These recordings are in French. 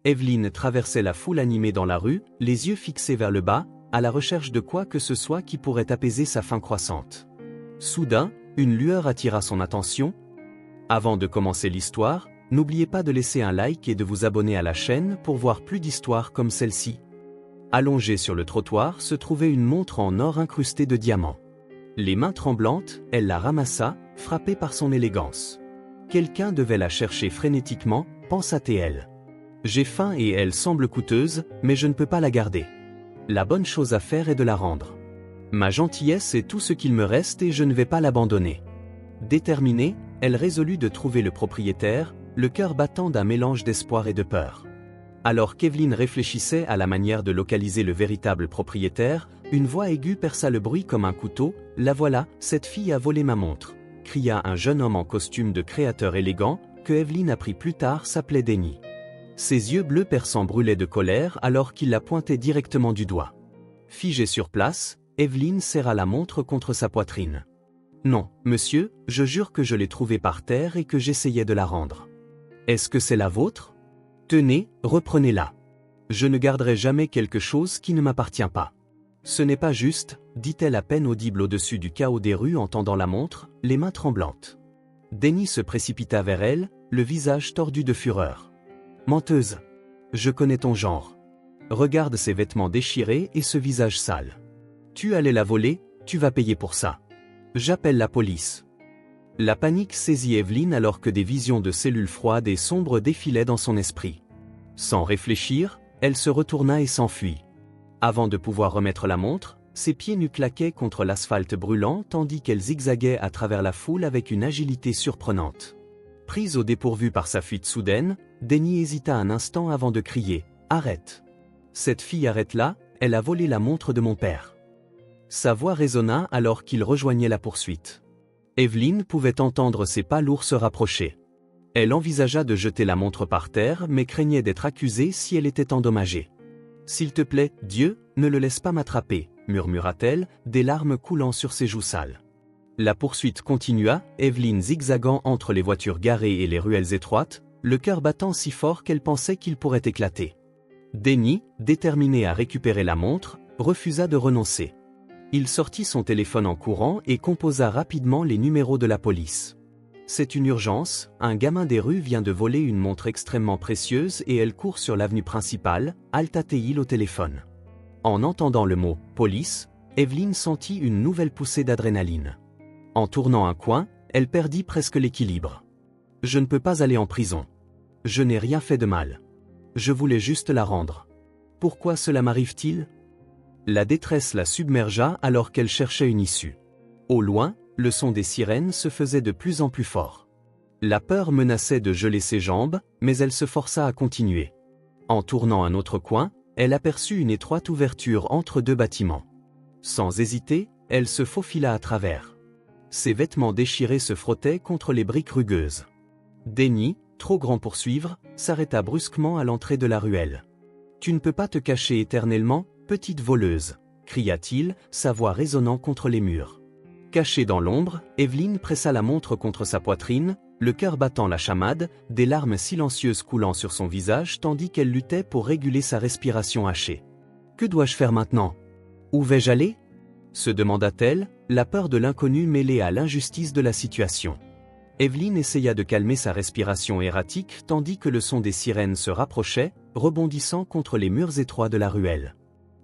Evelyne traversait la foule animée dans la rue, les yeux fixés vers le bas, à la recherche de quoi que ce soit qui pourrait apaiser sa faim croissante. Soudain, une lueur attira son attention. Avant de commencer l'histoire, n'oubliez pas de laisser un like et de vous abonner à la chaîne pour voir plus d'histoires comme celle-ci. Allongée sur le trottoir se trouvait une montre en or incrustée de diamants. Les mains tremblantes, elle la ramassa, frappée par son élégance. Quelqu'un devait la chercher frénétiquement, pensa-t-elle. J'ai faim et elle semble coûteuse, mais je ne peux pas la garder. La bonne chose à faire est de la rendre. Ma gentillesse est tout ce qu'il me reste et je ne vais pas l'abandonner. Déterminée, elle résolut de trouver le propriétaire, le cœur battant d'un mélange d'espoir et de peur. Alors qu'Evelyne réfléchissait à la manière de localiser le véritable propriétaire, une voix aiguë perça le bruit comme un couteau. « La voilà, cette fille a volé ma montre !» cria un jeune homme en costume de créateur élégant, que Evelyne apprit plus tard s'appelait Denny. Ses yeux bleus perçants brûlaient de colère alors qu'il la pointait directement du doigt. Figée sur place, Evelyne serra la montre contre sa poitrine. « Non, monsieur, je jure que je l'ai trouvée par terre et que j'essayais de la rendre. Est-ce que c'est la vôtre ? Tenez, reprenez-la. Je ne garderai jamais quelque chose qui ne m'appartient pas. » Ce n'est pas juste, dit-elle à peine audible au-dessus du chaos des rues en tendant la montre, les mains tremblantes. Denny se précipita vers elle, le visage tordu de fureur. « Menteuse! Je connais ton genre. Regarde ces vêtements déchirés et ce visage sale. Tu allais la voler, tu vas payer pour ça. J'appelle la police. » La panique saisit Evelyne alors que des visions de cellules froides et sombres défilaient dans son esprit. Sans réfléchir, elle se retourna et s'enfuit. Avant de pouvoir remettre la montre, ses pieds nus claquaient contre l'asphalte brûlant tandis qu'elle zigzaguait à travers la foule avec une agilité surprenante. Prise au dépourvu par sa fuite soudaine, Denny hésita un instant avant de crier « Arrête ! Cette fille arrête là, elle a volé la montre de mon père. » Sa voix résonna alors qu'il rejoignait la poursuite. Evelyne pouvait entendre ses pas lourds se rapprocher. Elle envisagea de jeter la montre par terre mais craignait d'être accusée si elle était endommagée. « S'il te plaît, Dieu, ne le laisse pas m'attraper » murmura-t-elle, des larmes coulant sur ses joues sales. La poursuite continua, Evelyne zigzagant entre les voitures garées et les ruelles étroites, le cœur battant si fort qu'elle pensait qu'il pourrait éclater. Denny, déterminé à récupérer la montre, refusa de renoncer. Il sortit son téléphone en courant et composa rapidement les numéros de la police. « C'est une urgence, un gamin des rues vient de voler une montre extrêmement précieuse et elle court sur l'avenue principale » halta-t-il au téléphone. En entendant le mot « police », Evelyne sentit une nouvelle poussée d'adrénaline. En tournant un coin, elle perdit presque l'équilibre. « Je ne peux pas aller en prison. Je n'ai rien fait de mal. Je voulais juste la rendre. Pourquoi cela m'arrive-t-il ?» La détresse la submergea alors qu'elle cherchait une issue. Au loin, le son des sirènes se faisait de plus en plus fort. La peur menaçait de geler ses jambes, mais elle se força à continuer. En tournant un autre coin, elle aperçut une étroite ouverture entre deux bâtiments. Sans hésiter, elle se faufila à travers. Ses vêtements déchirés se frottaient contre les briques rugueuses. Denny, trop grand pour suivre, s'arrêta brusquement à l'entrée de la ruelle. « Tu ne peux pas te cacher éternellement, petite voleuse » cria-t-il, sa voix résonnant contre les murs. Cachée dans l'ombre, Evelyne pressa la montre contre sa poitrine, le cœur battant la chamade, des larmes silencieuses coulant sur son visage tandis qu'elle luttait pour réguler sa respiration hachée. « Que dois-je faire maintenant ? Où vais-je aller ?» se demanda-t-elle, la peur de l'inconnu mêlée à l'injustice de la situation. Evelyne essaya de calmer sa respiration erratique tandis que le son des sirènes se rapprochait, rebondissant contre les murs étroits de la ruelle.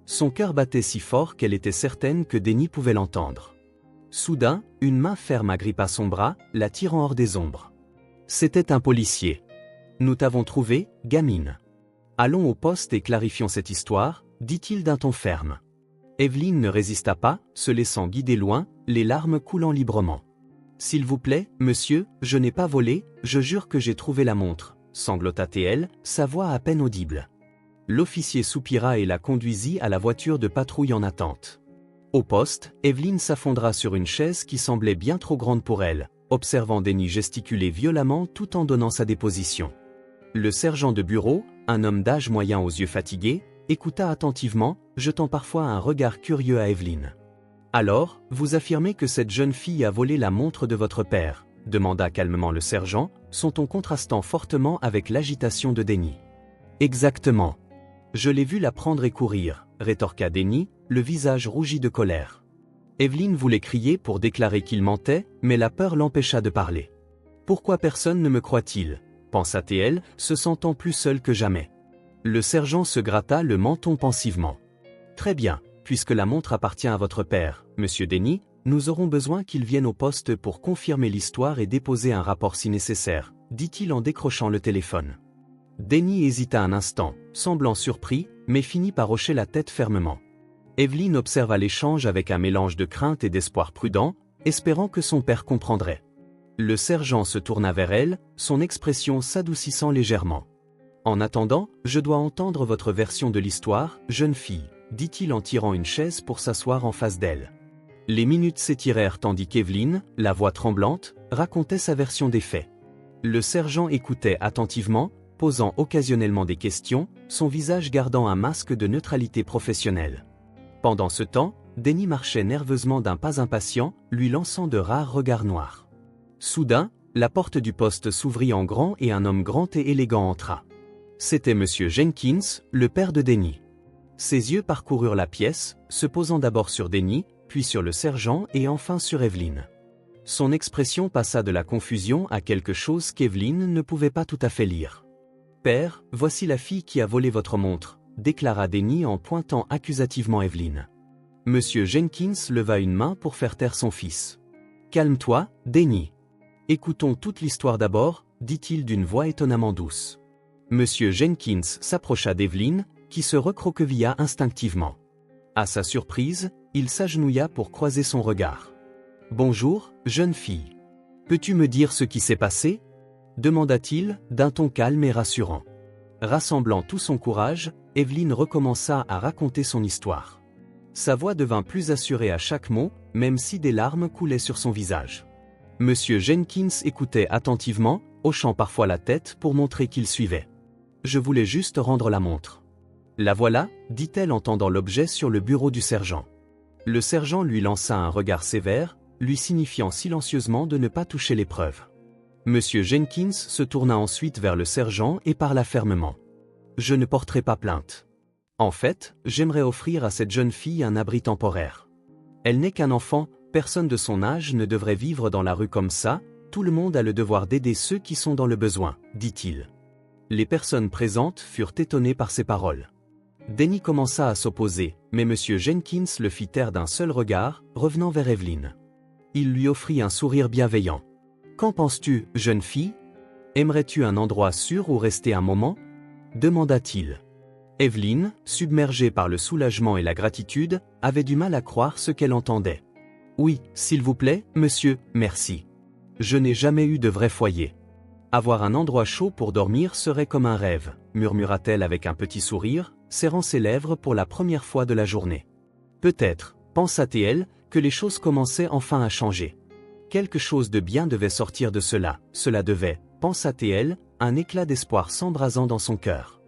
Son cœur battait si fort qu'elle était certaine que Denny pouvait l'entendre. Soudain, une main ferme agrippa son bras, la tirant hors des ombres. C'était un policier. « Nous t'avons trouvé, gamine. Allons au poste et clarifions cette histoire, » dit-il d'un ton ferme. Evelyne ne résista pas, se laissant guider loin, les larmes coulant librement. « S'il vous plaît, monsieur, je n'ai pas volé, je jure que j'ai trouvé la montre » sanglota-t-elle, sa voix à peine audible. L'officier soupira et la conduisit à la voiture de patrouille en attente. Au poste, Evelyne s'affondra sur une chaise qui semblait bien trop grande pour elle, observant Denny gesticuler violemment tout en donnant sa déposition. Le sergent de bureau, un homme d'âge moyen aux yeux fatigués, écouta attentivement, jetant parfois un regard curieux à Evelyne. « Alors, vous affirmez que cette jeune fille a volé la montre de votre père ?» demanda calmement le sergent, son ton contrastant fortement avec l'agitation de Denny. Exactement. Je l'ai vu la prendre et courir, rétorqua Denny, le visage rougi de colère. Evelyne voulait crier pour déclarer qu'il mentait, mais la peur l'empêcha de parler. Pourquoi personne ne me croit-il ? Pensa-t-elle, se sentant plus seule que jamais. Le sergent se gratta le menton pensivement. Très bien, puisque la montre appartient à votre père, monsieur Denny, nous aurons besoin qu'il vienne au poste pour confirmer l'histoire et déposer un rapport si nécessaire, dit-il en décrochant le téléphone. Denny hésita un instant, semblant surpris, mais finit par hocher la tête fermement. Evelyne observa l'échange avec un mélange de crainte et d'espoir prudent, espérant que son père comprendrait. Le sergent se tourna vers elle, son expression s'adoucissant légèrement. « En attendant, je dois entendre votre version de l'histoire, jeune fille, » dit-il en tirant une chaise pour s'asseoir en face d'elle. Les minutes s'étirèrent tandis qu'Evelyne, la voix tremblante, racontait sa version des faits. Le sergent écoutait attentivement, posant occasionnellement des questions, son visage gardant un masque de neutralité professionnelle. Pendant ce temps, Denny marchait nerveusement d'un pas impatient, lui lançant de rares regards noirs. Soudain, la porte du poste s'ouvrit en grand et un homme grand et élégant entra. C'était Monsieur Jenkins, le père de Denny. Ses yeux parcoururent la pièce, se posant d'abord sur Denny, puis sur le sergent et enfin sur Evelyne. Son expression passa de la confusion à quelque chose qu'Evelyne ne pouvait pas tout à fait lire. « Père, voici la fille qui a volé votre montre », déclara Denny en pointant accusativement Evelyne. Monsieur Jenkins leva une main pour faire taire son fils. « Calme-toi, Denny. Écoutons toute l'histoire d'abord, dit-il d'une voix étonnamment douce. Monsieur Jenkins s'approcha d'Evelyne, qui se recroquevilla instinctivement. À sa surprise, il s'agenouilla pour croiser son regard. « Bonjour, jeune fille. Peux-tu me dire ce qui s'est passé ?» demanda-t-il, d'un ton calme et rassurant. Rassemblant tout son courage, Evelyne recommença à raconter son histoire. Sa voix devint plus assurée à chaque mot, même si des larmes coulaient sur son visage. Monsieur Jenkins écoutait attentivement, hochant parfois la tête pour montrer qu'il suivait. « Je voulais juste rendre la montre. »« La voilà » dit-elle en tendant l'objet sur le bureau du sergent. Le sergent lui lança un regard sévère, lui signifiant silencieusement de ne pas toucher les preuves. Monsieur Jenkins se tourna ensuite vers le sergent et parla fermement. « Je ne porterai pas plainte. En fait, j'aimerais offrir à cette jeune fille un abri temporaire. Elle n'est qu'un enfant, personne de son âge ne devrait vivre dans la rue comme ça, tout le monde a le devoir d'aider ceux qui sont dans le besoin, dit-il. » Les personnes présentes furent étonnées par ces paroles. Denny commença à s'opposer, mais Monsieur Jenkins le fit taire d'un seul regard, revenant vers Evelyne. Il lui offrit un sourire bienveillant. « Qu'en penses-tu, jeune fille ? Aimerais-tu un endroit sûr où rester un moment ?» demanda-t-il. Evelyne, submergée par le soulagement et la gratitude, avait du mal à croire ce qu'elle entendait. « Oui, s'il vous plaît, monsieur, merci. Je n'ai jamais eu de vrai foyer. Avoir un endroit chaud pour dormir serait comme un rêve, » murmura-t-elle avec un petit sourire, serrant ses lèvres pour la première fois de la journée. Peut-être, pensa-t-elle, que les choses commençaient enfin à changer. Quelque chose de bien devait sortir de cela devait, pensa-t-elle, un éclat d'espoir s'embrasant dans son cœur.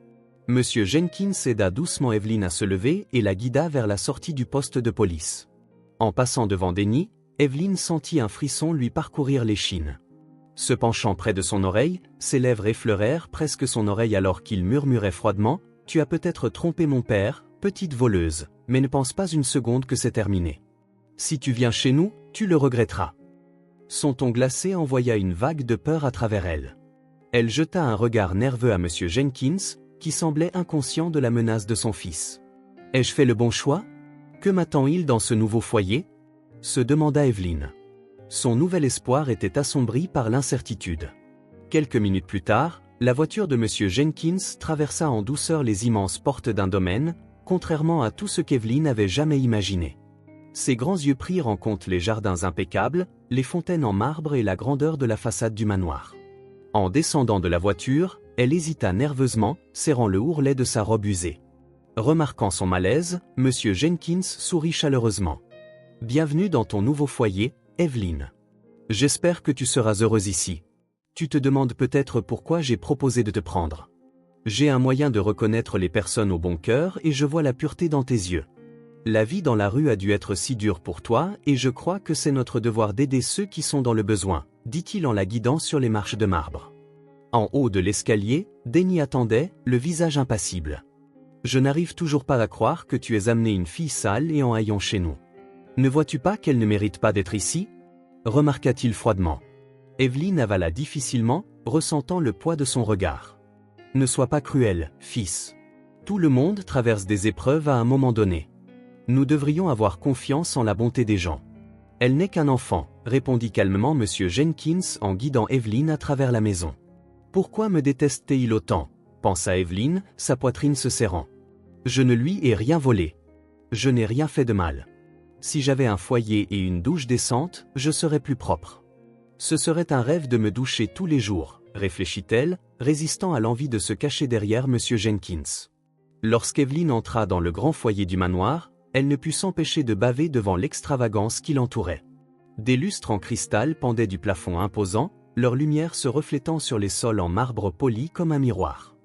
Monsieur Jenkins aida doucement Evelyne à se lever et la guida vers la sortie du poste de police. En passant devant Denny, Evelyne sentit un frisson lui parcourir l'échine. Se penchant près de son oreille, ses lèvres effleurèrent presque son oreille alors qu'il murmurait froidement « Tu as peut-être trompé mon père, petite voleuse, mais ne pense pas une seconde que c'est terminé. Si tu viens chez nous, tu le regretteras. » Son ton glacé envoya une vague de peur à travers elle. Elle jeta un regard nerveux à Monsieur Jenkins, qui semblait inconscient de la menace de son fils. « Ai-je fait le bon choix ? Que m'attend-il dans ce nouveau foyer ?» se demanda Evelyne. Son nouvel espoir était assombri par l'incertitude. Quelques minutes plus tard, la voiture de Monsieur Jenkins traversa en douceur les immenses portes d'un domaine, contrairement à tout ce qu'Evelyne avait jamais imaginé. Ses grands yeux prirent en compte les jardins impeccables, les fontaines en marbre et la grandeur de la façade du manoir. En descendant de la voiture, elle hésita nerveusement, serrant le ourlet de sa robe usée. Remarquant son malaise, Monsieur Jenkins sourit chaleureusement. « Bienvenue dans ton nouveau foyer, Evelyne. J'espère que tu seras heureuse ici. Tu te demandes peut-être pourquoi j'ai proposé de te prendre. J'ai un moyen de reconnaître les personnes au bon cœur et je vois la pureté dans tes yeux. La vie dans la rue a dû être si dure pour toi et je crois que c'est notre devoir d'aider ceux qui sont dans le besoin, dit-il en la guidant sur les marches de marbre. En haut de l'escalier, Denny attendait, le visage impassible. « Je n'arrive toujours pas à croire que tu aies amené une fille sale et en haillons chez nous. Ne vois-tu pas qu'elle ne mérite pas d'être ici ?» remarqua-t-il froidement. Evelyne avala difficilement, ressentant le poids de son regard. « Ne sois pas cruel, fils. Tout le monde traverse des épreuves à un moment donné. Nous devrions avoir confiance en la bonté des gens. » « Elle n'est qu'un enfant, » répondit calmement M. Jenkins en guidant Evelyne à travers la maison. « Pourquoi me déteste-t-il autant ?» pensa Evelyne, sa poitrine se serrant. « Je ne lui ai rien volé. Je n'ai rien fait de mal. Si j'avais un foyer et une douche décente, je serais plus propre. Ce serait un rêve de me doucher tous les jours, » réfléchit-elle, résistant à l'envie de se cacher derrière M. Jenkins. Lorsqu'Evelyne entra dans le grand foyer du manoir, elle ne put s'empêcher de baver devant l'extravagance qui l'entourait. Des lustres en cristal pendaient du plafond imposant, leur lumière se reflétant sur les sols en marbre poli comme un miroir.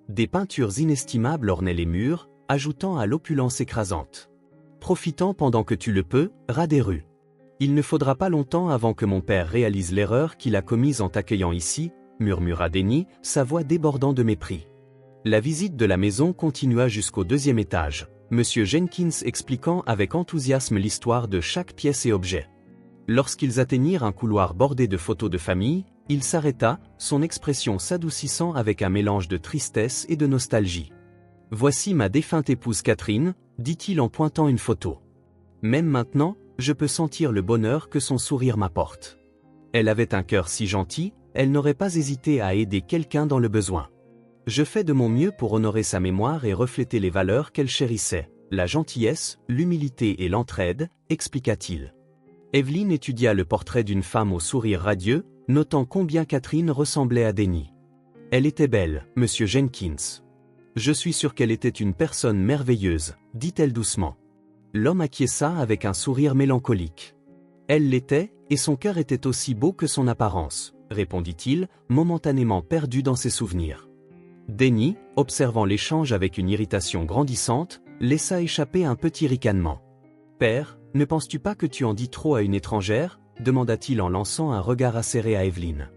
Des peintures inestimables ornaient les murs, ajoutant à l'opulence écrasante. « Profitant pendant que tu le peux, rat des rues. Il ne faudra pas longtemps avant que mon père réalise l'erreur qu'il a commise en t'accueillant ici, » murmura Denny, sa voix débordant de mépris. La visite de la maison continua jusqu'au 2e étage, M. Jenkins expliquant avec enthousiasme l'histoire de chaque pièce et objet. Lorsqu'ils atteignirent un couloir bordé de photos de famille, il s'arrêta, son expression s'adoucissant avec un mélange de tristesse et de nostalgie. « Voici ma défunte épouse Catherine, » dit-il en pointant une photo. « Même maintenant, je peux sentir le bonheur que son sourire m'apporte. Elle avait un cœur si gentil, elle n'aurait pas hésité à aider quelqu'un dans le besoin. Je fais de mon mieux pour honorer sa mémoire et refléter les valeurs qu'elle chérissait, la gentillesse, l'humilité et l'entraide, » expliqua-t-il. Evelyne étudia le portrait d'une femme au sourire radieux, notant combien Catherine ressemblait à Denny. « Elle était belle, Monsieur Jenkins. Je suis sûr qu'elle était une personne merveilleuse, » dit-elle doucement. L'homme acquiesça avec un sourire mélancolique. « Elle l'était, et son cœur était aussi beau que son apparence, » répondit-il, momentanément perdu dans ses souvenirs. Denny, observant l'échange avec une irritation grandissante, laissa échapper un petit ricanement. « Père, ne penses-tu pas que tu en dis trop à une étrangère ?» demanda-t-il en lançant un regard acéré à Evelyne.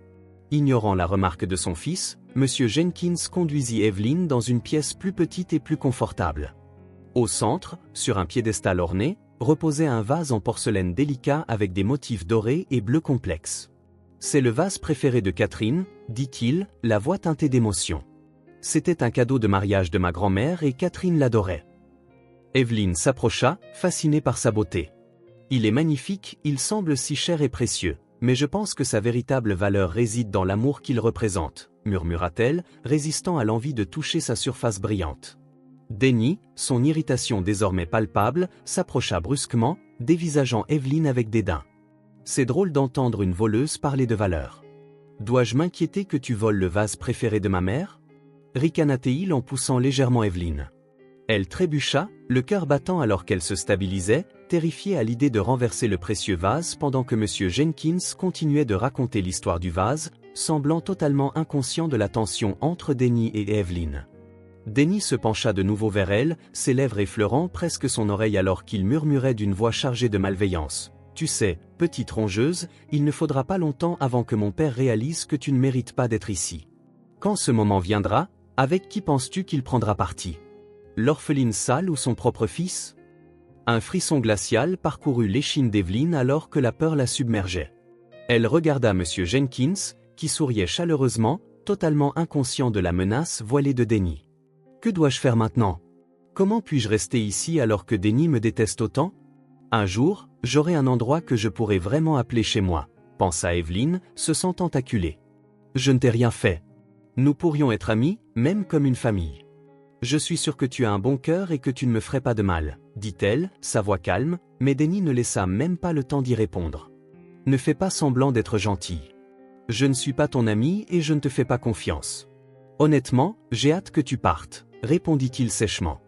Ignorant la remarque de son fils, M. Jenkins conduisit Evelyne dans une pièce plus petite et plus confortable. Au centre, sur un piédestal orné, reposait un vase en porcelaine délicat avec des motifs dorés et bleus complexes. « C'est le vase préféré de Catherine, » dit-il, la voix teintée d'émotion. « C'était un cadeau de mariage de ma grand-mère et Catherine l'adorait. » Evelyne s'approcha, fascinée par sa beauté. « Il est magnifique, il semble si cher et précieux, mais je pense que sa véritable valeur réside dans l'amour qu'il représente, » murmura-t-elle, résistant à l'envie de toucher sa surface brillante. Denny, son irritation désormais palpable, s'approcha brusquement, dévisageant Evelyne avec dédain. « C'est drôle d'entendre une voleuse parler de valeur. Dois-je m'inquiéter que tu voles le vase préféré de ma mère ?» ricana-t-il en poussant légèrement Evelyne. Elle trébucha, le cœur battant alors qu'elle se stabilisait, terrifiée à l'idée de renverser le précieux vase pendant que M. Jenkins continuait de raconter l'histoire du vase, semblant totalement inconscient de la tension entre Denny et Evelyne. Denny se pencha de nouveau vers elle, ses lèvres effleurant presque son oreille alors qu'il murmurait d'une voix chargée de malveillance. « Tu sais, petite rongeuse, il ne faudra pas longtemps avant que mon père réalise que tu ne mérites pas d'être ici. Quand ce moment viendra, avec qui penses-tu qu'il prendra parti ? L'orpheline sale ou son propre fils ?» Un frisson glacial parcourut l'échine d'Evelyne alors que la peur la submergeait. Elle regarda M. Jenkins, qui souriait chaleureusement, totalement inconscient de la menace voilée de Denny. « Que dois-je faire maintenant ? Comment puis-je rester ici alors que Denny me déteste autant ? Un jour, j'aurai un endroit que je pourrai vraiment appeler chez moi, » pensa Evelyne, se sentant acculée. « Je ne t'ai rien fait. Nous pourrions être amis, même comme une famille. Je suis sûr que tu as un bon cœur et que tu ne me ferais pas de mal, » dit-elle, sa voix calme, mais Denny ne laissa même pas le temps d'y répondre. « Ne fais pas semblant d'être gentil. Je ne suis pas ton ami et je ne te fais pas confiance. Honnêtement, j'ai hâte que tu partes, » répondit-il sèchement.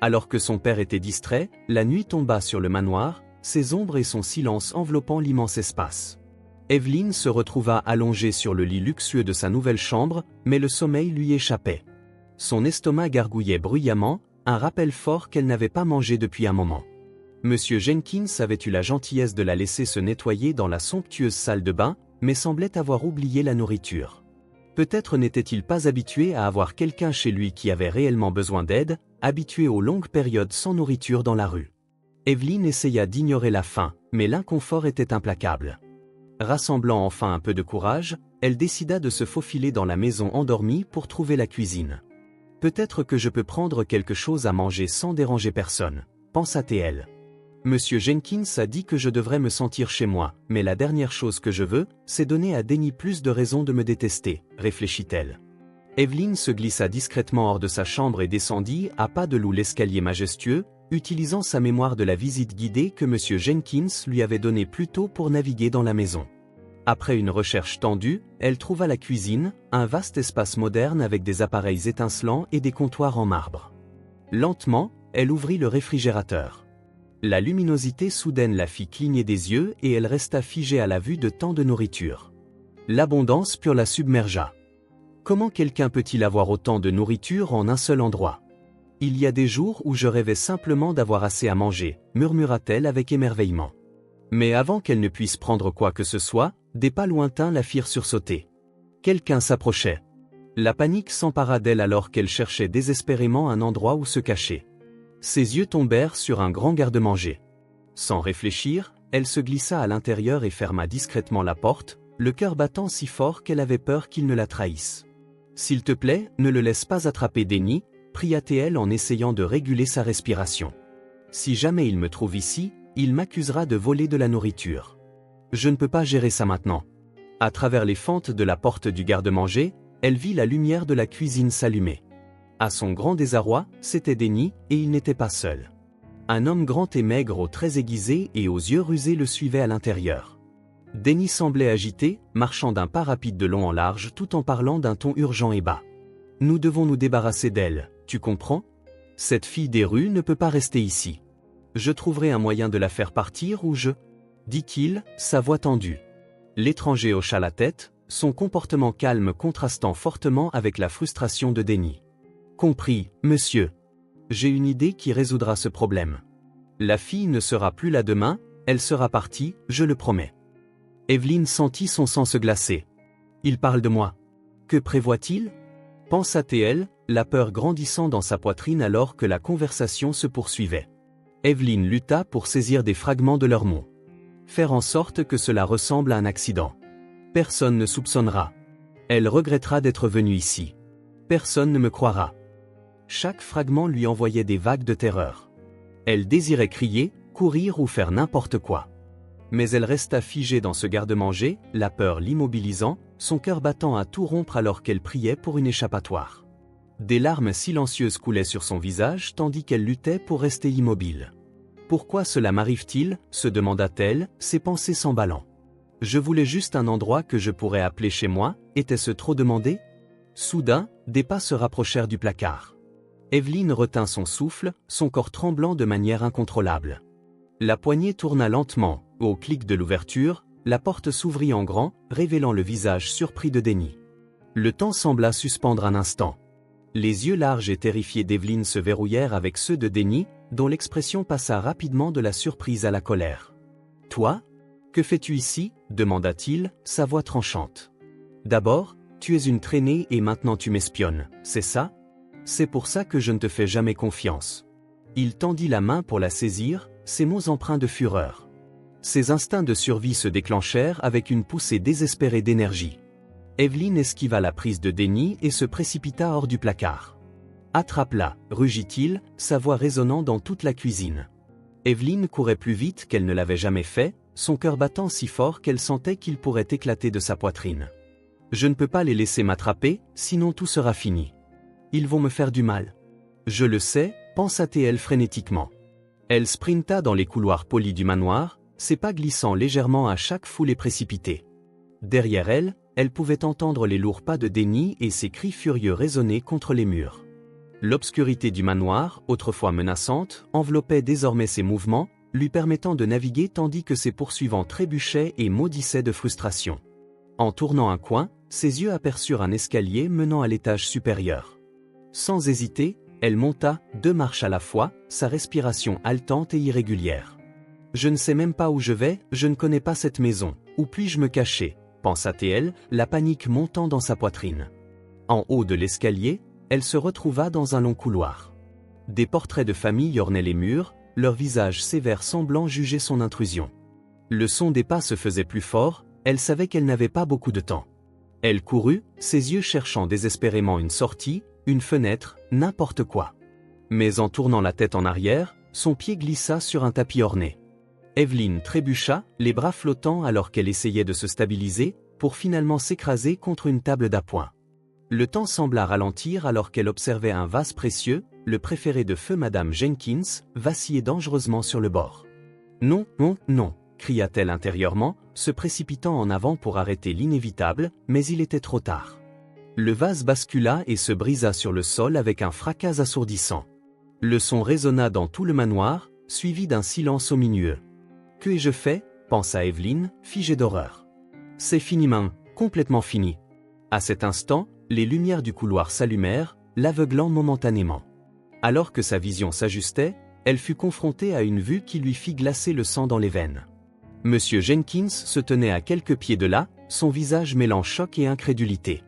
Alors que son père était distrait, la nuit tomba sur le manoir, ses ombres et son silence enveloppant l'immense espace. Evelyne se retrouva allongée sur le lit luxueux de sa nouvelle chambre, mais le sommeil lui échappait. Son estomac gargouillait bruyamment, un rappel fort qu'elle n'avait pas mangé depuis un moment. Monsieur Jenkins avait eu la gentillesse de la laisser se nettoyer dans la somptueuse salle de bain, mais semblait avoir oublié la nourriture. Peut-être n'était-il pas habitué à avoir quelqu'un chez lui qui avait réellement besoin d'aide, habitué aux longues périodes sans nourriture dans la rue. Evelyne essaya d'ignorer la faim, mais l'inconfort était implacable. Rassemblant enfin un peu de courage, elle décida de se faufiler dans la maison endormie pour trouver la cuisine. « Peut-être que je peux prendre quelque chose à manger sans déranger personne », pensa-t-elle. Monsieur Jenkins a dit que je devrais me sentir chez moi, mais la dernière chose que je veux, c'est donner à Denny plus de raisons de me détester, réfléchit-elle. Evelyne se glissa discrètement hors de sa chambre et descendit à pas de loup l'escalier majestueux, utilisant sa mémoire de la visite guidée que Monsieur Jenkins lui avait donnée plus tôt pour naviguer dans la maison. Après une recherche tendue, elle trouva la cuisine, un vaste espace moderne avec des appareils étincelants et des comptoirs en marbre. Lentement, elle ouvrit le réfrigérateur. La luminosité soudaine la fit cligner des yeux et elle resta figée à la vue de tant de nourriture. L'abondance pure la submergea. Comment quelqu'un peut-il avoir autant de nourriture en un seul endroit? Il y a des jours où je rêvais simplement d'avoir assez à manger, murmura-t-elle avec émerveillement. Mais avant qu'elle ne puisse prendre quoi que ce soit, des pas lointains la firent sursauter. Quelqu'un s'approchait. La panique s'empara d'elle alors qu'elle cherchait désespérément un endroit où se cacher. Ses yeux tombèrent sur un grand garde-manger. Sans réfléchir, elle se glissa à l'intérieur et ferma discrètement la porte, le cœur battant si fort qu'elle avait peur qu'il ne la trahisse. « S'il te plaît, ne le laisse pas attraper Denny », pria-t-elle en essayant de réguler sa respiration. « Si jamais il me trouve ici, il m'accusera de voler de la nourriture. Je ne peux pas gérer ça maintenant. » À travers les fentes de la porte du garde-manger, elle vit la lumière de la cuisine s'allumer. À son grand désarroi, c'était Denny, et il n'était pas seul. Un homme grand et maigre aux traits aiguisés et aux yeux rusés le suivait à l'intérieur. Denny semblait agité, marchant d'un pas rapide de long en large tout en parlant d'un ton urgent et bas. « Nous devons nous débarrasser d'elle, tu comprends? Cette fille des rues ne peut pas rester ici. Je trouverai un moyen de la faire partir ou je... » dit-il, sa voix tendue. L'étranger hocha la tête, son comportement calme contrastant fortement avec la frustration de Denny. « Compris, monsieur. J'ai une idée qui résoudra ce problème. La fille ne sera plus là demain, elle sera partie, je le promets. » Evelyne sentit son sang se glacer. « Il parle de moi. Que prévoit-il » pensa-t-elle, la peur grandissant dans sa poitrine alors que la conversation se poursuivait. Evelyne lutta pour saisir des fragments de leurs mots. Faire en sorte que cela ressemble à un accident. Personne ne soupçonnera. Elle regrettera d'être venue ici. Personne ne me croira. Chaque fragment lui envoyait des vagues de terreur. Elle désirait crier, courir ou faire n'importe quoi. Mais elle resta figée dans ce garde-manger, la peur l'immobilisant, son cœur battant à tout rompre alors qu'elle priait pour une échappatoire. Des larmes silencieuses coulaient sur son visage tandis qu'elle luttait pour rester immobile. « Pourquoi cela m'arrive-t-il » se demanda-t-elle, ses pensées s'emballant. « Je voulais juste un endroit que je pourrais appeler chez moi, était-ce trop demandé ?» Soudain, des pas se rapprochèrent du placard. Evelyne retint son souffle, son corps tremblant de manière incontrôlable. La poignée tourna lentement, au clic de l'ouverture, la porte s'ouvrit en grand, révélant le visage surpris de Denny. Le temps sembla suspendre un instant. Les yeux larges et terrifiés d'Evelyne se verrouillèrent avec ceux de Denny, dont l'expression passa rapidement de la surprise à la colère. « Toi ? Que fais-tu ici » demanda-t-il, sa voix tranchante. « D'abord, tu es une traînée et maintenant tu m'espionnes, c'est ça ? C'est pour ça que je ne te fais jamais confiance. » Il tendit la main pour la saisir, ses mots empreints de fureur. Ses instincts de survie se déclenchèrent avec une poussée désespérée d'énergie. Evelyne esquiva la prise de Denny et se précipita hors du placard. « Attrape-la » rugit-il, sa voix résonnant dans toute la cuisine. Evelyne courait plus vite qu'elle ne l'avait jamais fait, son cœur battant si fort qu'elle sentait qu'il pourrait éclater de sa poitrine. « Je ne peux pas les laisser m'attraper, sinon tout sera fini. Ils vont me faire du mal. » « Je le sais » pensa-t-elle frénétiquement. Elle sprinta dans les couloirs polis du manoir, ses pas glissant légèrement à chaque foulée précipitée. Derrière elle, elle pouvait entendre les lourds pas de Denny et ses cris furieux résonner contre les murs. L'obscurité du manoir, autrefois menaçante, enveloppait désormais ses mouvements, lui permettant de naviguer tandis que ses poursuivants trébuchaient et maudissaient de frustration. En tournant un coin, ses yeux aperçurent un escalier menant à l'étage supérieur. Sans hésiter, elle monta, 2 marches à la fois, sa respiration haletante et irrégulière. « Je ne sais même pas où je vais, je ne connais pas cette maison, où puis-je me cacher » pensa-t-elle, la panique montant dans sa poitrine. En haut de l'escalier, elle se retrouva dans un long couloir. Des portraits de famille ornaient les murs, leurs visages sévères semblant juger son intrusion. Le son des pas se faisait plus fort, elle savait qu'elle n'avait pas beaucoup de temps. Elle courut, ses yeux cherchant désespérément une sortie, une fenêtre, n'importe quoi. Mais en tournant la tête en arrière, son pied glissa sur un tapis orné. Evelyne trébucha, les bras flottants alors qu'elle essayait de se stabiliser, pour finalement s'écraser contre une table d'appoint. Le temps sembla ralentir alors qu'elle observait un vase précieux, le préféré de feu Madame Jenkins, vaciller dangereusement sur le bord. « Non, non, non !» cria-t-elle intérieurement, se précipitant en avant pour arrêter l'inévitable, mais il était trop tard. Le vase bascula et se brisa sur le sol avec un fracas assourdissant. Le son résonna dans tout le manoir, suivi d'un silence omineux. « Que ai-je fait ?» pensa Evelyne, figée d'horreur. « C'est fini, main, complètement fini. » À cet instant, les lumières du couloir s'allumèrent, l'aveuglant momentanément. Alors que sa vision s'ajustait, elle fut confrontée à une vue qui lui fit glacer le sang dans les veines. Monsieur Jenkins se tenait à quelques pieds de là, son visage mêlant choc et incrédulité.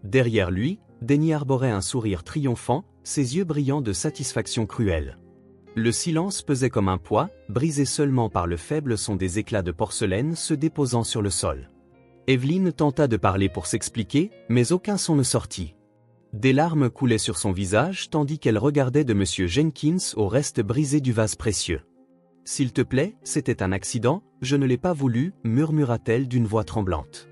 Derrière lui, Denny arborait un sourire triomphant, ses yeux brillants de satisfaction cruelle. Le silence pesait comme un poids, brisé seulement par le faible son des éclats de porcelaine se déposant sur le sol. Evelyne tenta de parler pour s'expliquer, mais aucun son ne sortit. Des larmes coulaient sur son visage tandis qu'elle regardait de Monsieur Jenkins au reste brisé du vase précieux. « S'il te plaît, c'était un accident, je ne l'ai pas voulu, murmura-t-elle d'une voix tremblante.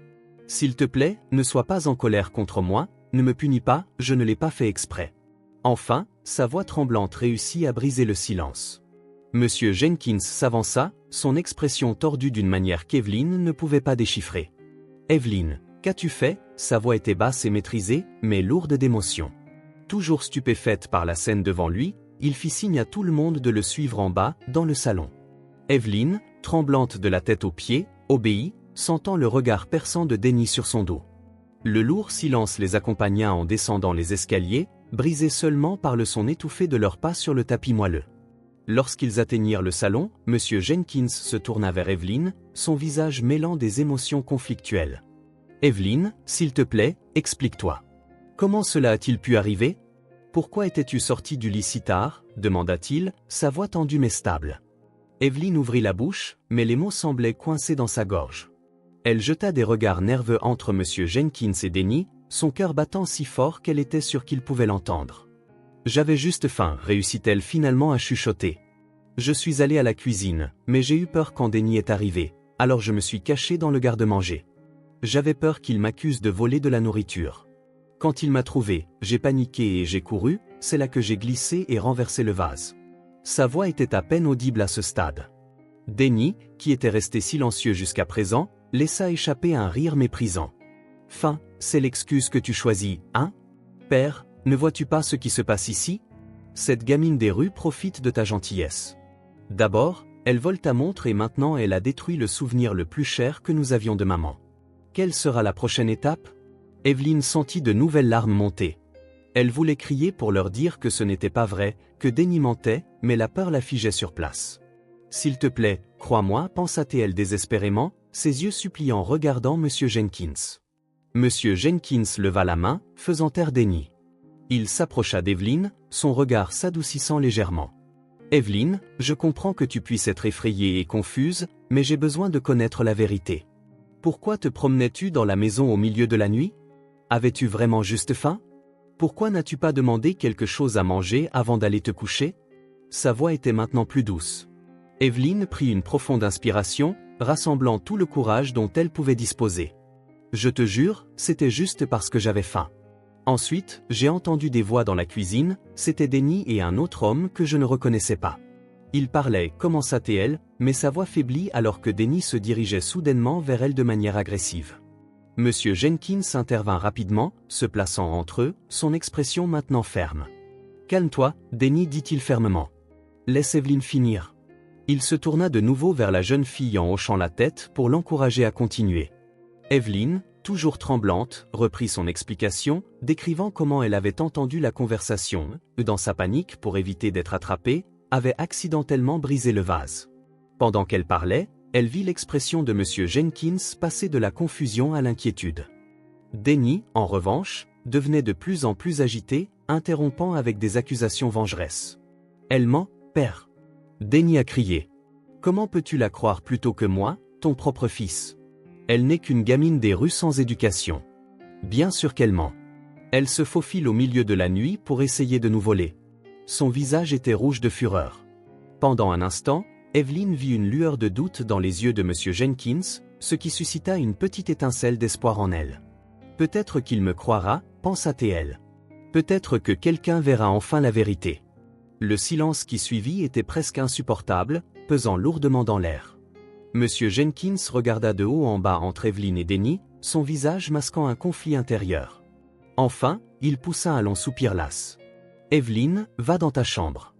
S'il te plaît, ne sois pas en colère contre moi, ne me punis pas, je ne l'ai pas fait exprès. » Enfin, sa voix tremblante réussit à briser le silence. Monsieur Jenkins s'avança, son expression tordue d'une manière qu'Evelyne ne pouvait pas déchiffrer. « Evelyne, qu'as-tu fait ?» Sa voix était basse et maîtrisée, mais lourde d'émotion. Toujours stupéfaite par la scène devant lui, il fit signe à tout le monde de le suivre en bas, dans le salon. Evelyne, tremblante de la tête aux pieds, obéit, sentant le regard perçant de Denny sur son dos. Le lourd silence les accompagna en descendant les escaliers, brisé seulement par le son étouffé de leurs pas sur le tapis moelleux. Lorsqu'ils atteignirent le salon, Monsieur Jenkins se tourna vers Evelyne, son visage mêlant des émotions conflictuelles. « Evelyne, s'il te plaît, explique-toi. Comment cela a-t-il pu arriver ? Pourquoi étais-tu sortie du lit si tard ?» demanda-t-il, sa voix tendue mais stable. Evelyne ouvrit la bouche, mais les mots semblaient coincés dans sa gorge. Elle jeta des regards nerveux entre Monsieur Jenkins et Denny, son cœur battant si fort qu'elle était sûre qu'il pouvait l'entendre. « J'avais juste faim, réussit-elle finalement à chuchoter. Je suis allée à la cuisine, mais j'ai eu peur quand Denny est arrivé, alors je me suis cachée dans le garde-manger. J'avais peur qu'il m'accuse de voler de la nourriture. Quand il m'a trouvée, j'ai paniqué et j'ai couru, c'est là que j'ai glissé et renversé le vase. » Sa voix était à peine audible à ce stade. Denny, qui était resté silencieux jusqu'à présent, laissa échapper un rire méprisant. « Fin, c'est l'excuse que tu choisis, hein ? Père, ne vois-tu pas ce qui se passe ici ? Cette gamine des rues profite de ta gentillesse. D'abord, elle vole ta montre et maintenant elle a détruit le souvenir le plus cher que nous avions de maman. Quelle sera la prochaine étape ? » Evelyne sentit de nouvelles larmes monter. Elle voulait crier pour leur dire que ce n'était pas vrai, que Denny mentait, mais la peur la figeait sur place. « S'il te plaît, crois-moi, pensa-t-elle désespérément, ses yeux suppliants regardant Monsieur Jenkins. Monsieur Jenkins leva la main, faisant taire Denny. Il s'approcha d'Evelyne, son regard s'adoucissant légèrement. « Evelyne, je comprends que tu puisses être effrayée et confuse, mais j'ai besoin de connaître la vérité. Pourquoi te promenais-tu dans la maison au milieu de la nuit ? Avais-tu vraiment juste faim ? Pourquoi n'as-tu pas demandé quelque chose à manger avant d'aller te coucher ?» Sa voix était maintenant plus douce. Evelyne prit une profonde inspiration, rassemblant tout le courage dont elle pouvait disposer. « Je te jure, c'était juste parce que j'avais faim. Ensuite, j'ai entendu des voix dans la cuisine, c'était Denny et un autre homme que je ne reconnaissais pas. Il parlait, commença-t-elle, mais sa voix faiblit alors que Denny se dirigeait soudainement vers elle de manière agressive. Monsieur Jenkins intervint rapidement, se plaçant entre eux, son expression maintenant ferme. « Calme-toi, Denny, dit-il fermement. Laisse Evelyne finir. » Il se tourna de nouveau vers la jeune fille en hochant la tête pour l'encourager à continuer. Evelyne, toujours tremblante, reprit son explication, décrivant comment elle avait entendu la conversation, dans sa panique pour éviter d'être attrapée, avait accidentellement brisé le vase. Pendant qu'elle parlait, elle vit l'expression de M. Jenkins passer de la confusion à l'inquiétude. Denny, en revanche, devenait de plus en plus agité, interrompant avec des accusations vengeresses. « Elle ment, père. » Denny a crié. « Comment peux-tu la croire plutôt que moi, ton propre fils? Elle n'est qu'une gamine des rues sans éducation. Bien sûr qu'elle ment. Elle se faufile au milieu de la nuit pour essayer de nous voler. » Son visage était rouge de fureur. Pendant un instant, Evelyn vit une lueur de doute dans les yeux de M. Jenkins, ce qui suscita une petite étincelle d'espoir en elle. « Peut-être qu'il me croira, pensa-t-elle. Peut-être que quelqu'un verra enfin la vérité. » Le silence qui suivit était presque insupportable, pesant lourdement dans l'air. M. Jenkins regarda de haut en bas entre Evelyn et Denny, son visage masquant un conflit intérieur. Enfin, il poussa un long soupir las. « Evelyn, va dans ta chambre. »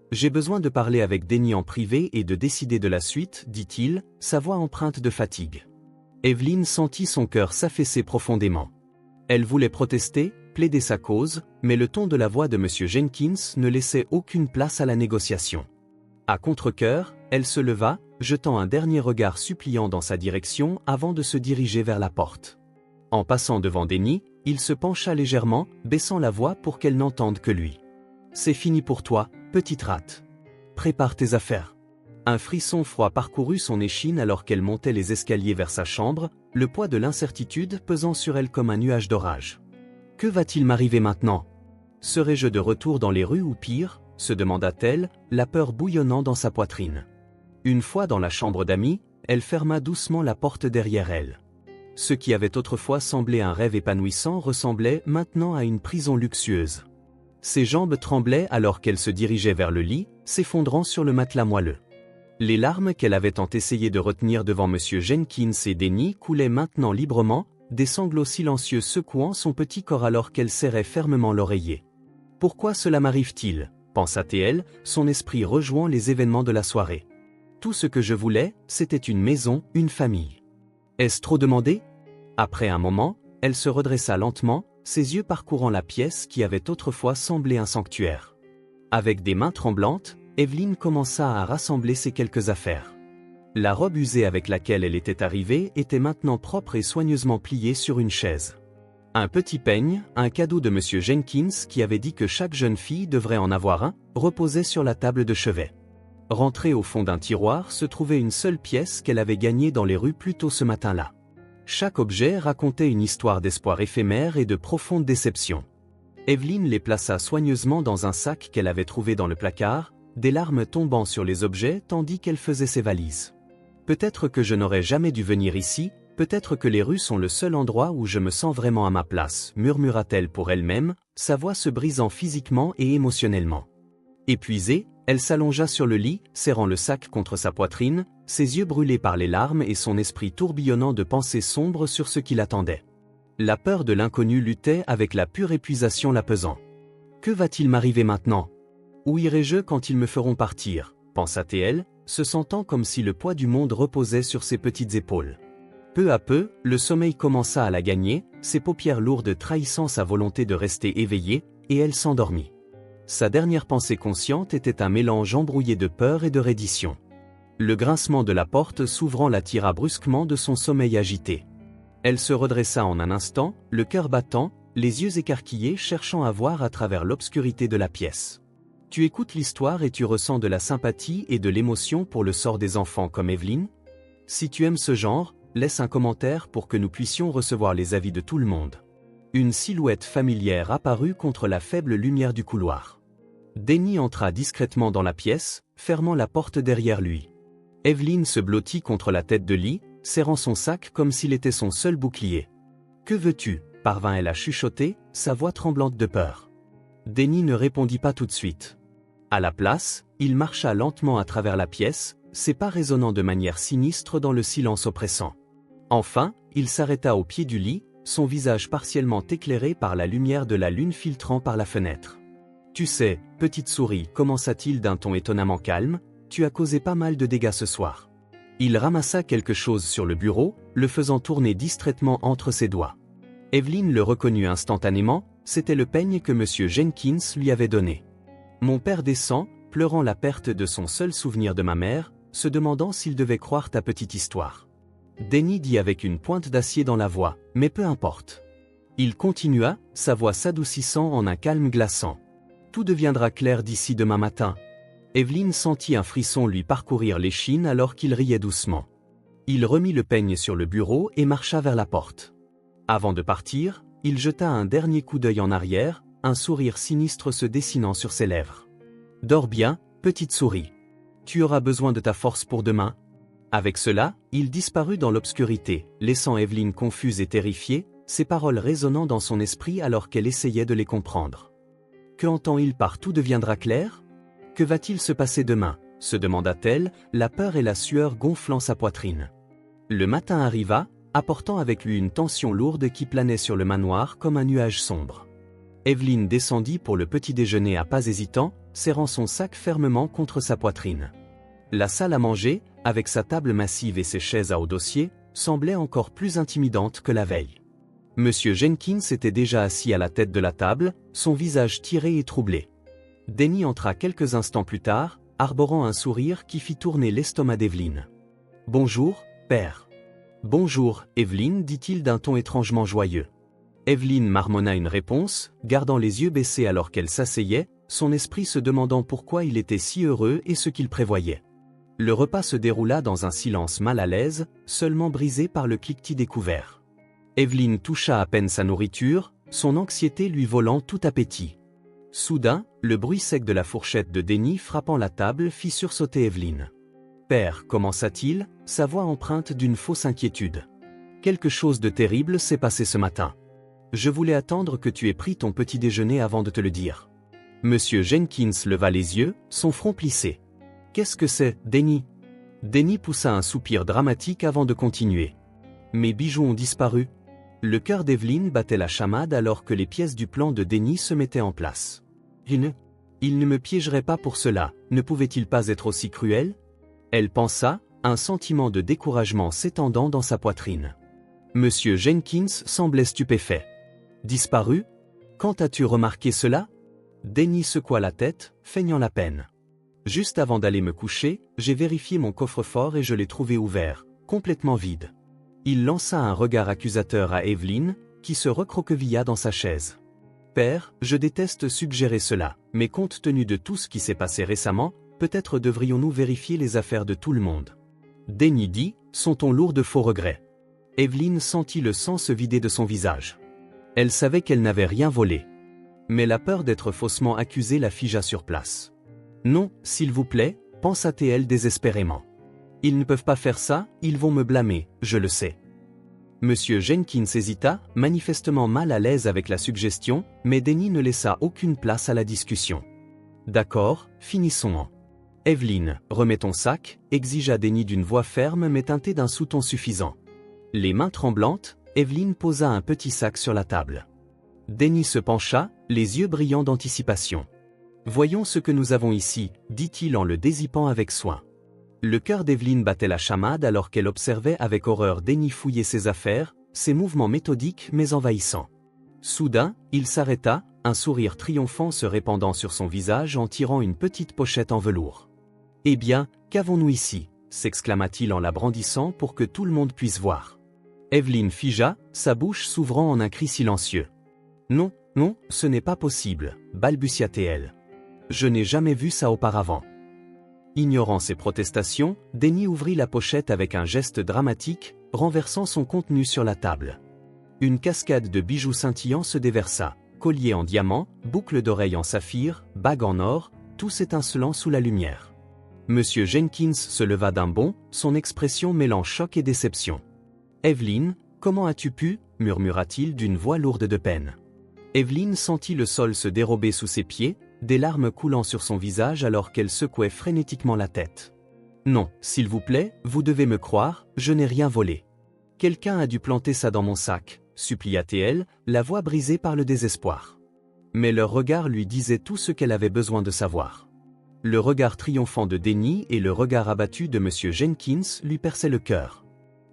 « J'ai besoin de parler avec Denny en privé et de décider de la suite, dit-il, sa voix empreinte de fatigue. Evelyn sentit son cœur s'affaisser profondément. Elle voulait protester, plaider sa cause, mais le ton de la voix de M. Jenkins ne laissait aucune place à la négociation. À contre-cœur, elle se leva, jetant un dernier regard suppliant dans sa direction avant de se diriger vers la porte. En passant devant Denny, il se pencha légèrement, baissant la voix pour qu'elle n'entende que lui. « C'est fini pour toi, petite rate. Prépare tes affaires. » Un frisson froid parcourut son échine alors qu'elle montait les escaliers vers sa chambre, le poids de l'incertitude pesant sur elle comme un nuage d'orage. « Que va-t-il m'arriver maintenant? Serai-je de retour dans les rues ou pire ?» se demanda-t-elle, la peur bouillonnant dans sa poitrine. Une fois dans la chambre d'amis, elle ferma doucement la porte derrière elle. Ce qui avait autrefois semblé un rêve épanouissant ressemblait maintenant à une prison luxueuse. Ses jambes tremblaient alors qu'elle se dirigeait vers le lit, s'effondrant sur le matelas moelleux. Les larmes qu'elle avait tant essayé de retenir devant M. Jenkins et Denny coulaient maintenant librement, des sanglots silencieux secouant son petit corps alors qu'elle serrait fermement l'oreiller. « Pourquoi cela m'arrive-t-il » pensa-t-elle, son esprit rejoignant les événements de la soirée. « Tout ce que je voulais, c'était une maison, une famille. Est-ce trop demandé ?» Après un moment, elle se redressa lentement, ses yeux parcourant la pièce qui avait autrefois semblé un sanctuaire. Avec des mains tremblantes, Evelyn commença à rassembler ses quelques affaires. La robe usée avec laquelle elle était arrivée était maintenant propre et soigneusement pliée sur une chaise. Un petit peigne, un cadeau de M. Jenkins qui avait dit que chaque jeune fille devrait en avoir un, reposait sur la table de chevet. Rentrée au fond d'un tiroir se trouvait une seule pièce qu'elle avait gagnée dans les rues plus tôt ce matin-là. Chaque objet racontait une histoire d'espoir éphémère et de profonde déception. Evelyn les plaça soigneusement dans un sac qu'elle avait trouvé dans le placard, des larmes tombant sur les objets tandis qu'elle faisait ses valises. « Peut-être que je n'aurais jamais dû venir ici, peut-être que les rues sont le seul endroit où je me sens vraiment à ma place, » murmura-t-elle pour elle-même, sa voix se brisant physiquement et émotionnellement. Épuisée, elle s'allongea sur le lit, serrant le sac contre sa poitrine, ses yeux brûlés par les larmes et son esprit tourbillonnant de pensées sombres sur ce qui l'attendait. La peur de l'inconnu luttait avec la pure épuisation la pesant. « Que va-t-il m'arriver maintenant? Où irai-je quand ils me feront partir ?» pensa-t-elle, se sentant comme si le poids du monde reposait sur ses petites épaules. Peu à peu, le sommeil commença à la gagner, ses paupières lourdes trahissant sa volonté de rester éveillée, et elle s'endormit. Sa dernière pensée consciente était un mélange embrouillé de peur et de reddition. Le grincement de la porte s'ouvrant la tira brusquement de son sommeil agité. Elle se redressa en un instant, le cœur battant, les yeux écarquillés cherchant à voir à travers l'obscurité de la pièce. Tu écoutes l'histoire et tu ressens de la sympathie et de l'émotion pour le sort des enfants comme Evelyn? Si tu aimes ce genre, laisse un commentaire pour que nous puissions recevoir les avis de tout le monde. Une silhouette familière apparut contre la faible lumière du couloir. Denny entra discrètement dans la pièce, fermant la porte derrière lui. Evelyn se blottit contre la tête de lit, serrant son sac comme s'il était son seul bouclier. « Que veux-tu » parvint-elle à chuchoter, sa voix tremblante de peur. Denny ne répondit pas tout de suite. À la place, il marcha lentement à travers la pièce, ses pas résonnant de manière sinistre dans le silence oppressant. Enfin, il s'arrêta au pied du lit, son visage partiellement éclairé par la lumière de la lune filtrant par la fenêtre. « Tu sais, petite souris, commença-t-il d'un ton étonnamment calme, tu as causé pas mal de dégâts ce soir. » Il ramassa quelque chose sur le bureau, le faisant tourner distraitement entre ses doigts. Evelyn le reconnut instantanément, c'était le peigne que M. Jenkins lui avait donné. Mon père descend, pleurant la perte de son seul souvenir de ma mère, se demandant s'il devait croire ta petite histoire. Denny dit avec une pointe d'acier dans la voix, mais peu importe. Il continua, sa voix s'adoucissant en un calme glaçant. Tout deviendra clair d'ici demain matin. Evelyne sentit un frisson lui parcourir l'échine alors qu'il riait doucement. Il remit le peigne sur le bureau et marcha vers la porte. Avant de partir, il jeta un dernier coup d'œil en arrière, un sourire sinistre se dessinant sur ses lèvres. « Dors bien, petite souris. Tu auras besoin de ta force pour demain. » Avec cela, il disparut dans l'obscurité, laissant Evelyne confuse et terrifiée, ses paroles résonnant dans son esprit alors qu'elle essayait de les comprendre. Que entend-il par « tout deviendra clair » ? Que va-t-il se passer demain ? Se demanda-t-elle, la peur et la sueur gonflant sa poitrine. Le matin arriva, apportant avec lui une tension lourde qui planait sur le manoir comme un nuage sombre. Evelyne descendit pour le petit déjeuner à pas hésitants, serrant son sac fermement contre sa poitrine. La salle à manger, avec sa table massive et ses chaises à haut dossier, semblait encore plus intimidante que la veille. Monsieur Jenkins était déjà assis à la tête de la table, son visage tiré et troublé. Denny entra quelques instants plus tard, arborant un sourire qui fit tourner l'estomac d'Evelyne. « Bonjour, père. »« Bonjour, Evelyne, dit-il d'un ton étrangement joyeux. Evelyne marmonna une réponse, gardant les yeux baissés alors qu'elle s'asseyait, son esprit se demandant pourquoi il était si heureux et ce qu'il prévoyait. Le repas se déroula dans un silence mal à l'aise, seulement brisé par le cliquetis des couverts. Evelyne toucha à peine sa nourriture, son anxiété lui volant tout appétit. Soudain, le bruit sec de la fourchette de Denny frappant la table fit sursauter Evelyne. « Père, commença-t-il, sa voix empreinte d'une fausse inquiétude. Quelque chose de terrible s'est passé ce matin. Je voulais attendre que tu aies pris ton petit déjeuner avant de te le dire. » Monsieur Jenkins leva les yeux, son front plissé. « Qu'est-ce que c'est, Denny ?» Denny poussa un soupir dramatique avant de continuer. « Mes bijoux ont disparu. » Le cœur d'Evelyne battait la chamade alors que les pièces du plan de Denny se mettaient en place. Il ne me piégerait pas pour cela, ne pouvait-il pas être aussi cruel ? Elle pensa, un sentiment de découragement s'étendant dans sa poitrine. Monsieur Jenkins semblait stupéfait. Disparu ? Quand as-tu remarqué cela ? Denny secoua la tête, feignant la peine. Juste avant d'aller me coucher, j'ai vérifié mon coffre-fort et je l'ai trouvé ouvert, complètement vide. Il lança un regard accusateur à Evelyne, qui se recroquevilla dans sa chaise. « Père, je déteste suggérer cela, mais compte tenu de tout ce qui s'est passé récemment, peut-être devrions-nous vérifier les affaires de tout le monde. » Denny dit, son ton lourd de faux regrets. Evelyne sentit le sang se vider de son visage. Elle savait qu'elle n'avait rien volé. Mais la peur d'être faussement accusée la figea sur place. « Non, s'il vous plaît, » pensa-t-elle désespérément. « Ils ne peuvent pas faire ça, ils vont me blâmer, je le sais. » Monsieur Jenkins hésita, manifestement mal à l'aise avec la suggestion, mais Denny ne laissa aucune place à la discussion. « D'accord, finissons-en. »« Evelyne, remets ton sac, » exigea Denny d'une voix ferme mais teintée d'un sous-ton suffisant. Les mains tremblantes, Evelyne posa un petit sac sur la table. Denny se pencha, les yeux brillants d'anticipation. « Voyons ce que nous avons ici, » dit-il en le dézippant avec soin. Le cœur d'Evelyne battait la chamade alors qu'elle observait avec horreur Denny fouiller ses affaires, ses mouvements méthodiques mais envahissants. Soudain, il s'arrêta, un sourire triomphant se répandant sur son visage en tirant une petite pochette en velours. « Eh bien, qu'avons-nous ici » s'exclama-t-il en la brandissant pour que tout le monde puisse voir. Evelyne figea, sa bouche s'ouvrant en un cri silencieux. « Non, non, ce n'est pas possible, » balbutia-t-elle. « Je n'ai jamais vu ça auparavant. » Ignorant ses protestations, Denny ouvrit la pochette avec un geste dramatique, renversant son contenu sur la table. Une cascade de bijoux scintillants se déversa, collier en diamant, boucles d'oreilles en saphir, bagues en or, tous étincelant sous la lumière. Monsieur Jenkins se leva d'un bond, son expression mêlant choc et déception. « Evelyne, comment as-tu pu » murmura-t-il d'une voix lourde de peine. Evelyne sentit le sol se dérober sous ses pieds, des larmes coulant sur son visage alors qu'elle secouait frénétiquement la tête. « Non, s'il vous plaît, vous devez me croire, je n'ai rien volé. Quelqu'un a dû planter ça dans mon sac, » supplia-t-elle, la voix brisée par le désespoir. Mais leur regard lui disait tout ce qu'elle avait besoin de savoir. Le regard triomphant de Denny et le regard abattu de Monsieur Jenkins lui perçaient le cœur.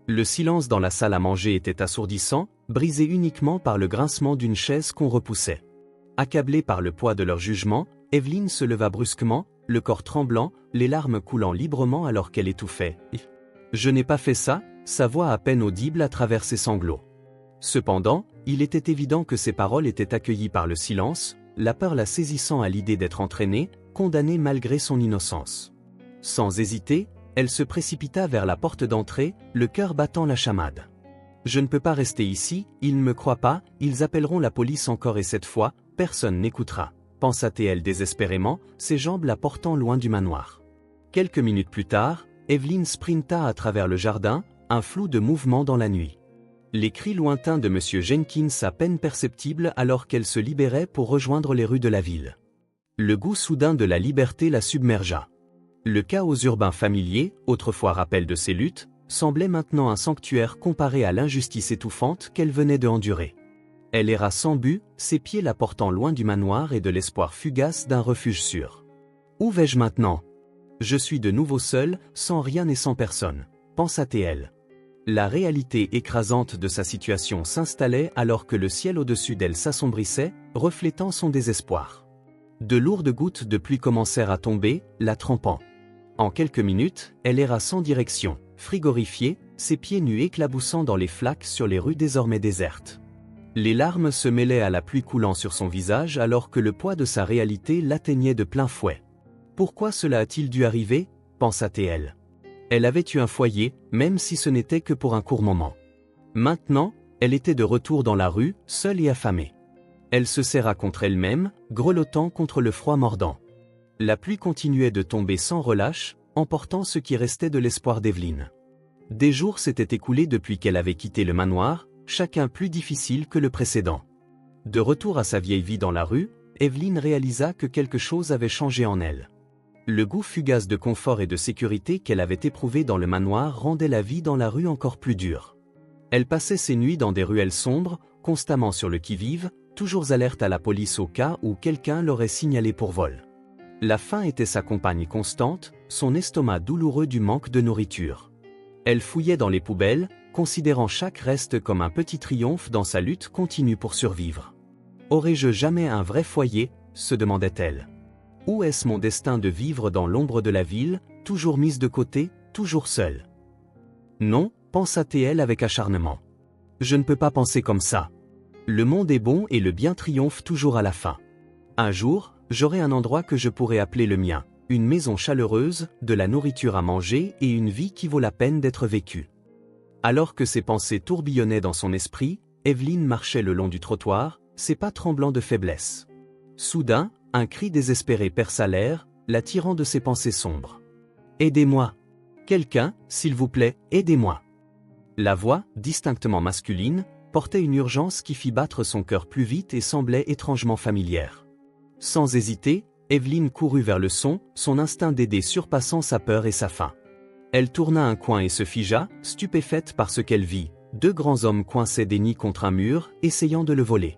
Le silence dans la salle à manger était assourdissant, brisé uniquement par le grincement d'une chaise qu'on repoussait. Accablée par le poids de leur jugement, Evelyne se leva brusquement, le corps tremblant, les larmes coulant librement alors qu'elle étouffait. « Je n'ai pas fait ça », sa voix à peine audible à travers ses sanglots. Cependant, il était évident que ses paroles étaient accueillies par le silence, la peur la saisissant à l'idée d'être entraînée, condamnée malgré son innocence. Sans hésiter, elle se précipita vers la porte d'entrée, le cœur battant la chamade. « Je ne peux pas rester ici, ils ne me croient pas, ils appelleront la police encore et cette fois, personne n'écoutera », pensa-t-elle désespérément, ses jambes la portant loin du manoir. Quelques minutes plus tard, Evelyn sprinta à travers le jardin, un flou de mouvement dans la nuit. Les cris lointains de M. Jenkins à peine perceptibles alors qu'elle se libérait pour rejoindre les rues de la ville. Le goût soudain de la liberté la submergea. Le chaos urbain familier, autrefois rappel de ses luttes, semblait maintenant un sanctuaire comparé à l'injustice étouffante qu'elle venait de endurer. Elle erra sans but, ses pieds la portant loin du manoir et de l'espoir fugace d'un refuge sûr. « Où vais-je maintenant ? Je suis de nouveau seule, sans rien et sans personne », pensa-t-elle. La réalité écrasante de sa situation s'installait alors que le ciel au-dessus d'elle s'assombrissait, reflétant son désespoir. De lourdes gouttes de pluie commencèrent à tomber, la trempant. En quelques minutes, elle erra sans direction, frigorifiée, ses pieds nus éclaboussant dans les flaques sur les rues désormais désertes. Les larmes se mêlaient à la pluie coulant sur son visage alors que le poids de sa réalité l'atteignait de plein fouet. « Pourquoi cela a-t-il dû arriver ?» pensa-t-elle. Elle avait eu un foyer, même si ce n'était que pour un court moment. Maintenant, elle était de retour dans la rue, seule et affamée. Elle se serra contre elle-même, grelottant contre le froid mordant. La pluie continuait de tomber sans relâche, emportant ce qui restait de l'espoir d'Evelyn. Des jours s'étaient écoulés depuis qu'elle avait quitté le manoir, chacun plus difficile que le précédent. De retour à sa vieille vie dans la rue, Evelyn réalisa que quelque chose avait changé en elle. Le goût fugace de confort et de sécurité qu'elle avait éprouvé dans le manoir rendait la vie dans la rue encore plus dure. Elle passait ses nuits dans des ruelles sombres, constamment sur le qui-vive, toujours alerte à la police au cas où quelqu'un l'aurait signalée pour vol. La faim était sa compagne constante, son estomac douloureux du manque de nourriture. Elle fouillait dans les poubelles, considérant chaque reste comme un petit triomphe dans sa lutte continue pour survivre. « Aurais-je jamais un vrai foyer ?» se demandait-elle. Où est-ce mon destin de vivre dans l'ombre de la ville, toujours mise de côté, toujours seule? Non, pensa-t-elle avec acharnement. Je ne peux pas penser comme ça. Le monde est bon et le bien triomphe toujours à la fin. Un jour, j'aurai un endroit que je pourrai appeler le mien, une maison chaleureuse, de la nourriture à manger et une vie qui vaut la peine d'être vécue. Alors que ses pensées tourbillonnaient dans son esprit, Evelyn marchait le long du trottoir, ses pas tremblants de faiblesse. Soudain, un cri désespéré perça l'air, la tirant de ses pensées sombres. « Aidez-moi ! Quelqu'un, s'il vous plaît, aidez-moi !» La voix, distinctement masculine, portait une urgence qui fit battre son cœur plus vite et semblait étrangement familière. Sans hésiter, Evelyn courut vers le son instinct d'aider surpassant sa peur et sa faim. Elle tourna un coin et se figea, stupéfaite par ce qu'elle vit. Deux grands hommes coinçaient Denny contre un mur, essayant de le voler.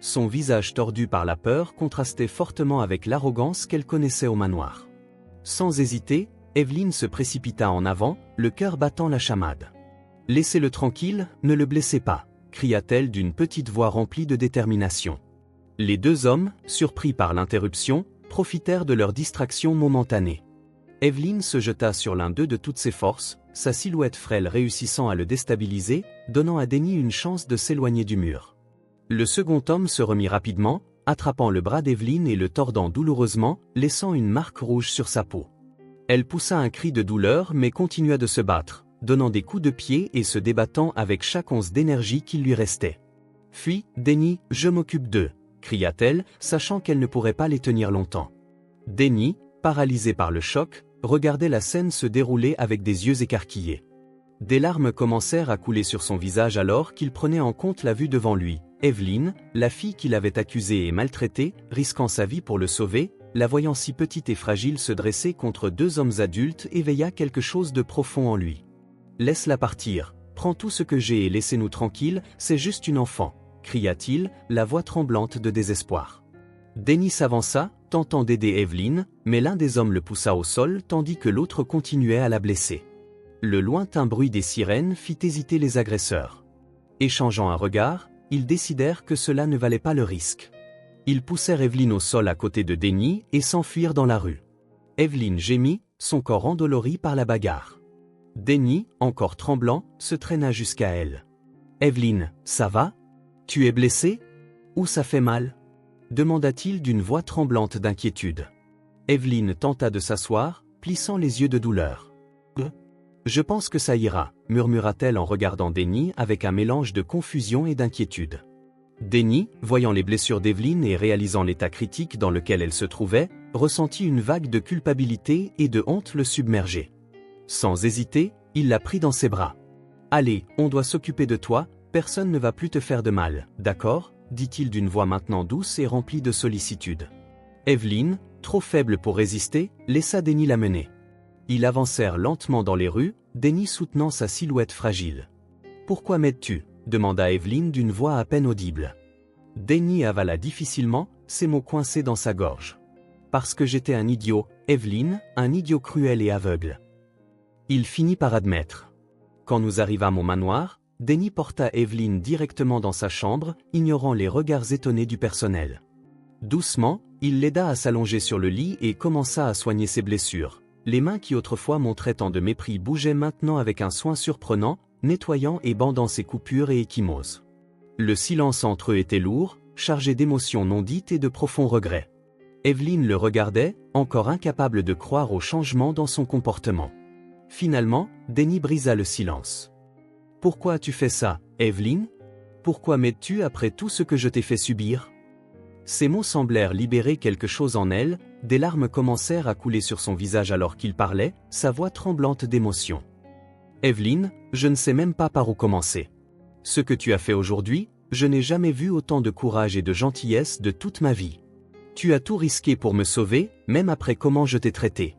Son visage tordu par la peur contrastait fortement avec l'arrogance qu'elle connaissait au manoir. Sans hésiter, Evelyn se précipita en avant, le cœur battant la chamade. « Laissez-le tranquille, ne le blessez pas », cria-t-elle d'une petite voix remplie de détermination. Les deux hommes, surpris par l'interruption, profitèrent de leur distraction momentanée. Evelyn se jeta sur l'un d'eux de toutes ses forces, sa silhouette frêle réussissant à le déstabiliser, donnant à Denny une chance de s'éloigner du mur. Le second homme se remit rapidement, attrapant le bras d'Evelyn et le tordant douloureusement, laissant une marque rouge sur sa peau. Elle poussa un cri de douleur mais continua de se battre, donnant des coups de pied et se débattant avec chaque once d'énergie qui lui restait. « Fuis, Denny, je m'occupe d'eux », cria-t-elle, sachant qu'elle ne pourrait pas les tenir longtemps. Denny, paralysé par le choc, regardait la scène se dérouler avec des yeux écarquillés. Des larmes commencèrent à couler sur son visage alors qu'il prenait en compte la vue devant lui. Evelyn, la fille qu'il avait accusée et maltraitée, risquant sa vie pour le sauver, la voyant si petite et fragile se dresser contre deux hommes adultes éveilla quelque chose de profond en lui. « Laisse-la partir, prends tout ce que j'ai et laissez-nous tranquilles, c'est juste une enfant », cria-t-il, la voix tremblante de désespoir. Denny s'avança, tentant d'aider Evelyn, mais l'un des hommes le poussa au sol tandis que l'autre continuait à la blesser. Le lointain bruit des sirènes fit hésiter les agresseurs. Échangeant un regard, ils décidèrent que cela ne valait pas le risque. Ils poussèrent Evelyn au sol à côté de Denny et s'enfuirent dans la rue. Evelyne gémit, son corps endolori par la bagarre. Denny, encore tremblant, se traîna jusqu'à elle. « Evelyne, ça va? Tu es blessée? Ou ça fait mal ?» demanda-t-il d'une voix tremblante d'inquiétude. Evelyne tenta de s'asseoir, plissant les yeux de douleur. « Je pense que ça ira », murmura-t-elle en regardant Denny avec un mélange de confusion et d'inquiétude. Denny, voyant les blessures d'Evelyne et réalisant l'état critique dans lequel elle se trouvait, ressentit une vague de culpabilité et de honte le submerger. Sans hésiter, il la prit dans ses bras. « Allez, on doit s'occuper de toi, personne ne va plus te faire de mal, d'accord ?» dit-il d'une voix maintenant douce et remplie de sollicitude. Evelyne, trop faible pour résister, laissa Denny la mener. Ils avancèrent lentement dans les rues, Denny soutenant sa silhouette fragile. « Pourquoi m'aides-tu » demanda Evelyne d'une voix à peine audible. Denny avala difficilement, ses mots coincés dans sa gorge. « Parce que j'étais un idiot, Evelyne, un idiot cruel et aveugle. » Il finit par admettre. Quand nous arrivâmes au manoir, Denny porta Evelyne directement dans sa chambre, ignorant les regards étonnés du personnel. Doucement, il l'aida à s'allonger sur le lit et commença à soigner ses blessures. Les mains qui autrefois montraient tant de mépris bougeaient maintenant avec un soin surprenant, nettoyant et bandant ses coupures et ecchymoses. Le silence entre eux était lourd, chargé d'émotions non dites et de profonds regrets. Evelyne le regardait, encore incapable de croire au changement dans son comportement. Finalement, Denny brisa le silence. « Pourquoi as-tu fait ça, Evelyne? Pourquoi m'aides-tu après tout ce que je t'ai fait subir ?» Ces mots semblèrent libérer quelque chose en elle, des larmes commencèrent à couler sur son visage alors qu'il parlait, sa voix tremblante d'émotion. « Evelyne, je ne sais même pas par où commencer. Ce que tu as fait aujourd'hui, je n'ai jamais vu autant de courage et de gentillesse de toute ma vie. Tu as tout risqué pour me sauver, même après comment je t'ai traité. »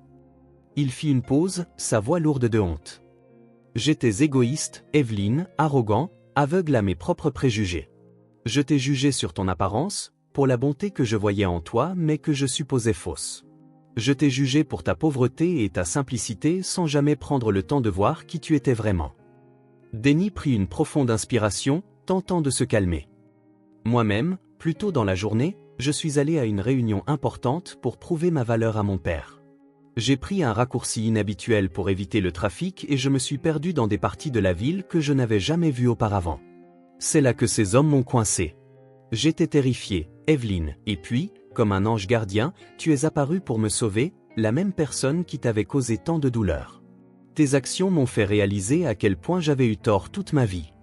Il fit une pause, sa voix lourde de honte. « J'étais égoïste, Evelyne, arrogant, aveugle à mes propres préjugés. Je t'ai jugé sur ton apparence, pour la bonté que je voyais en toi mais que je supposais fausse. Je t'ai jugé pour ta pauvreté et ta simplicité sans jamais prendre le temps de voir qui tu étais vraiment. » Denny prit une profonde inspiration, tentant de se calmer. « Moi-même, plus tôt dans la journée, je suis allé à une réunion importante pour prouver ma valeur à mon père. J'ai pris un raccourci inhabituel pour éviter le trafic et je me suis perdu dans des parties de la ville que je n'avais jamais vues auparavant. C'est là que ces hommes m'ont coincé. J'étais terrifié, Evelyne, et puis, comme un ange gardien, tu es apparu pour me sauver, la même personne qui t'avait causé tant de douleur. Tes actions m'ont fait réaliser à quel point j'avais eu tort toute ma vie.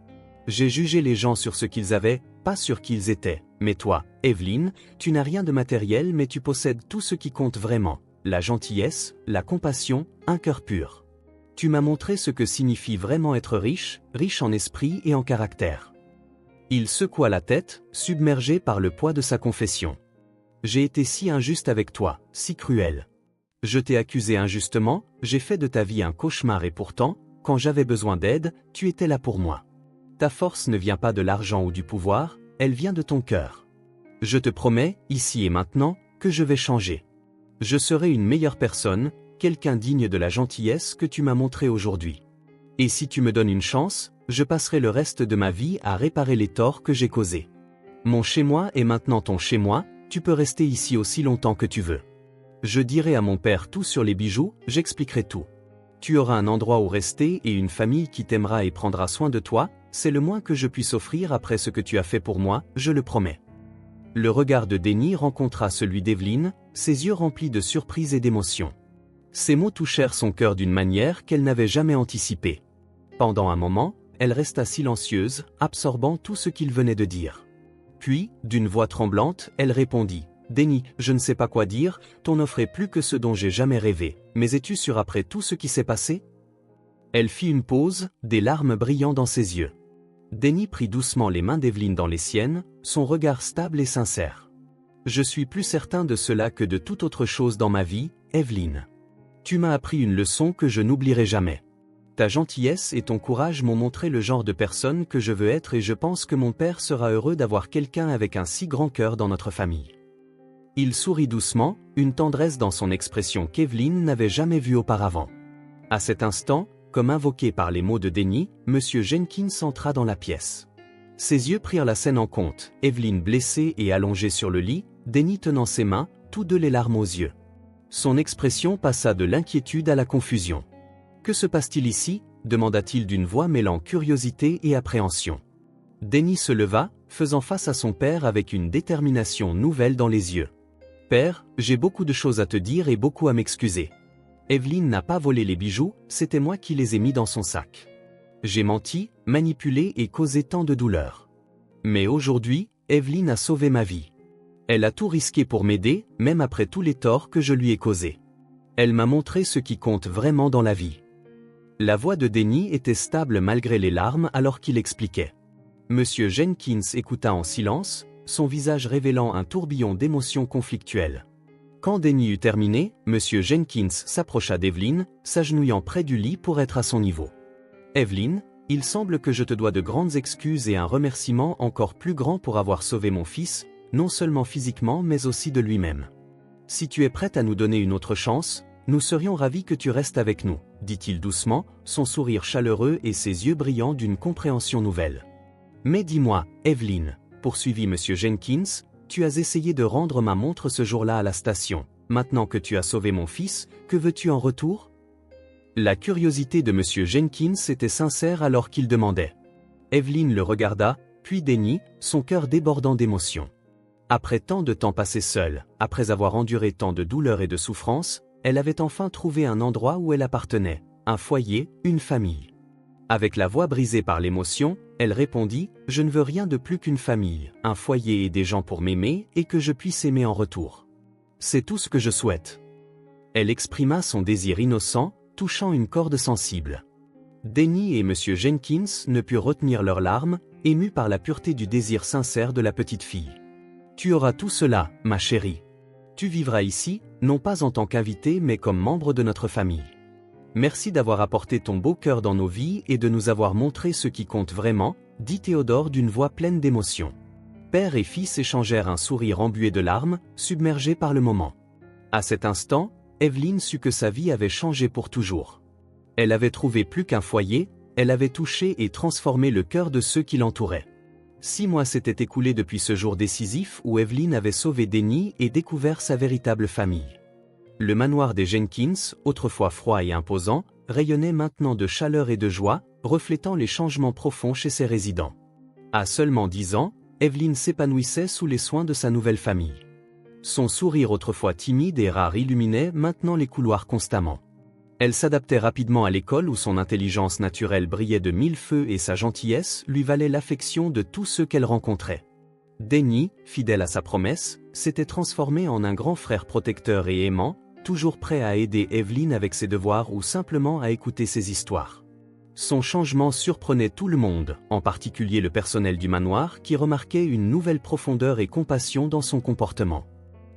J'ai jugé les gens sur ce qu'ils avaient, pas sur qui ils étaient, mais toi, Evelyne, tu n'as rien de matériel mais tu possèdes tout ce qui compte vraiment, la gentillesse, la compassion, un cœur pur. Tu m'as montré ce que signifie vraiment être riche, riche en esprit et en caractère. » Il secoua la tête, submergé par le poids de sa confession. « J'ai été si injuste avec toi, si cruel. Je t'ai accusé injustement, j'ai fait de ta vie un cauchemar et pourtant, quand j'avais besoin d'aide, tu étais là pour moi. Ta force ne vient pas de l'argent ou du pouvoir, elle vient de ton cœur. Je te promets, ici et maintenant, que je vais changer. Je serai une meilleure personne, quelqu'un digne de la gentillesse que tu m'as montrée aujourd'hui. Et si tu me donnes une chance, je passerai le reste de ma vie à réparer les torts que j'ai causés. Mon chez-moi est maintenant ton chez-moi, tu peux rester ici aussi longtemps que tu veux. Je dirai à mon père tout sur les bijoux, j'expliquerai tout. Tu auras un endroit où rester et une famille qui t'aimera et prendra soin de toi, c'est le moins que je puisse offrir après ce que tu as fait pour moi, je le promets. » Le regard de Denny rencontra celui d'Evelyne, ses yeux remplis de surprise et d'émotion. Ces mots touchèrent son cœur d'une manière qu'elle n'avait jamais anticipée. Pendant un moment, elle resta silencieuse, absorbant tout ce qu'il venait de dire. Puis, d'une voix tremblante, elle répondit « Denny, je ne sais pas quoi dire, ton offre est plus que ce dont j'ai jamais rêvé, mais es-tu sûr après tout ce qui s'est passé ?» Elle fit une pause, des larmes brillant dans ses yeux. Denny prit doucement les mains d'Evelyne dans les siennes, son regard stable et sincère. « Je suis plus certain de cela que de toute autre chose dans ma vie, Evelyne. Tu m'as appris une leçon que je n'oublierai jamais. Ta gentillesse et ton courage m'ont montré le genre de personne que je veux être et je pense que mon père sera heureux d'avoir quelqu'un avec un si grand cœur dans notre famille. » Il sourit doucement, une tendresse dans son expression qu'Evelyne n'avait jamais vue auparavant. À cet instant, comme invoqué par les mots de Denny, M. Jenkins entra dans la pièce. Ses yeux prirent la scène en compte, Evelyne blessée et allongée sur le lit, Denny tenant ses mains, tous deux les larmes aux yeux. Son expression passa de l'inquiétude à la confusion. « Que se passe-t-il ici » demanda-t-il d'une voix mêlant curiosité et appréhension. Denny se leva, faisant face à son père avec une détermination nouvelle dans les yeux. « Père, j'ai beaucoup de choses à te dire et beaucoup à m'excuser. Evelyne n'a pas volé les bijoux, c'était moi qui les ai mis dans son sac. J'ai menti, manipulé et causé tant de douleur. Mais aujourd'hui, Evelyne a sauvé ma vie. Elle a tout risqué pour m'aider, même après tous les torts que je lui ai causés. Elle m'a montré ce qui compte vraiment dans la vie. » La voix de Denny était stable malgré les larmes alors qu'il expliquait. Monsieur Jenkins écouta en silence, son visage révélant un tourbillon d'émotions conflictuelles. Quand Denny eut terminé, Monsieur Jenkins s'approcha d'Evelyne, s'agenouillant près du lit pour être à son niveau. « Evelyne, il semble que je te dois de grandes excuses et un remerciement encore plus grand pour avoir sauvé mon fils, non seulement physiquement mais aussi de lui-même. Si tu es prête à nous donner une autre chance, nous serions ravis que tu restes avec nous, » dit-il doucement, son sourire chaleureux et ses yeux brillants d'une compréhension nouvelle. « Mais dis-moi, Evelyne, » poursuivit Monsieur Jenkins, « tu as essayé de rendre ma montre ce jour-là à la station. Maintenant que tu as sauvé mon fils, que veux-tu en retour ?» La curiosité de Monsieur Jenkins était sincère alors qu'il demandait. Evelyne le regarda, puis Denny, son cœur débordant d'émotion. Après tant de temps passé seule, après avoir enduré tant de douleurs et de souffrances, elle avait enfin trouvé un endroit où elle appartenait, un foyer, une famille. Avec la voix brisée par l'émotion, elle répondit « Je ne veux rien de plus qu'une famille, un foyer et des gens pour m'aimer et que je puisse aimer en retour. C'est tout ce que je souhaite. » Elle exprima son désir innocent, touchant une corde sensible. Denny et M. Jenkins ne purent retenir leurs larmes, émus par la pureté du désir sincère de la petite fille. « Tu auras tout cela, ma chérie. Tu vivras ici, non pas en tant qu'invité mais comme membre de notre famille. Merci d'avoir apporté ton beau cœur dans nos vies et de nous avoir montré ce qui compte vraiment, » dit Théodore d'une voix pleine d'émotion. Père et fils échangèrent un sourire embué de larmes, submergés par le moment. À cet instant, Evelyne sut que sa vie avait changé pour toujours. Elle avait trouvé plus qu'un foyer, elle avait touché et transformé le cœur de ceux qui l'entouraient. 6 mois s'étaient écoulés depuis ce jour décisif où Evelyne avait sauvé Denny et découvert sa véritable famille. Le manoir des Jenkins, autrefois froid et imposant, rayonnait maintenant de chaleur et de joie, reflétant les changements profonds chez ses résidents. À seulement 10 ans, Evelyne s'épanouissait sous les soins de sa nouvelle famille. Son sourire autrefois timide et rare illuminait maintenant les couloirs constamment. Elle s'adaptait rapidement à l'école où son intelligence naturelle brillait de 1000 feux et sa gentillesse lui valait l'affection de tous ceux qu'elle rencontrait. Denny, fidèle à sa promesse, s'était transformé en un grand frère protecteur et aimant, toujours prêt à aider Evelyne avec ses devoirs ou simplement à écouter ses histoires. Son changement surprenait tout le monde, en particulier le personnel du manoir qui remarquait une nouvelle profondeur et compassion dans son comportement.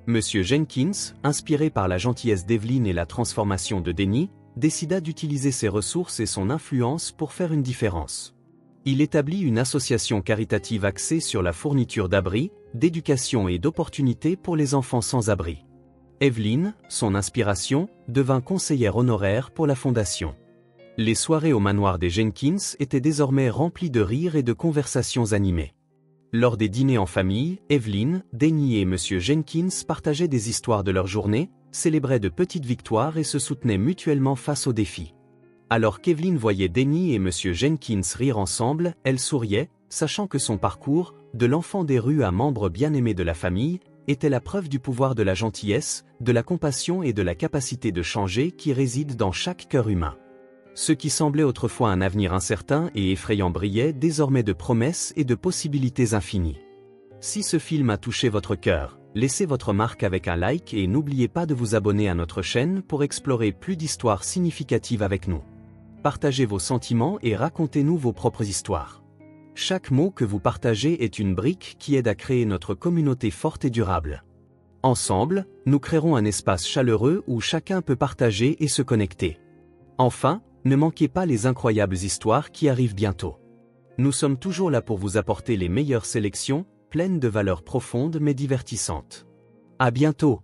Monsieur Jenkins, inspiré par la gentillesse d'Evelyne et la transformation de Denny, décida d'utiliser ses ressources et son influence pour faire une différence. Il établit une association caritative axée sur la fourniture d'abris, d'éducation et d'opportunités pour les enfants sans abri. Evelyne, son inspiration, devint conseillère honoraire pour la fondation. Les soirées au manoir des Jenkins étaient désormais remplies de rires et de conversations animées. Lors des dîners en famille, Evelyne, Denny et M. Jenkins partageaient des histoires de leur journée, célébraient de petites victoires et se soutenaient mutuellement face aux défis. Alors qu'Evelyne voyait Denny et M. Jenkins rire ensemble, elle souriait, sachant que son parcours, de l'enfant des rues à membre bien-aimé de la famille, était la preuve du pouvoir de la gentillesse, de la compassion et de la capacité de changer qui réside dans chaque cœur humain. Ce qui semblait autrefois un avenir incertain et effrayant brillait désormais de promesses et de possibilités infinies. Si ce film a touché votre cœur, laissez votre marque avec un like et n'oubliez pas de vous abonner à notre chaîne pour explorer plus d'histoires significatives avec nous. Partagez vos sentiments et racontez-nous vos propres histoires. Chaque mot que vous partagez est une brique qui aide à créer notre communauté forte et durable. Ensemble, nous créerons un espace chaleureux où chacun peut partager et se connecter. Enfin, ne manquez pas les incroyables histoires qui arrivent bientôt. Nous sommes toujours là pour vous apporter les meilleures sélections, pleines de valeurs profondes mais divertissantes. À bientôt!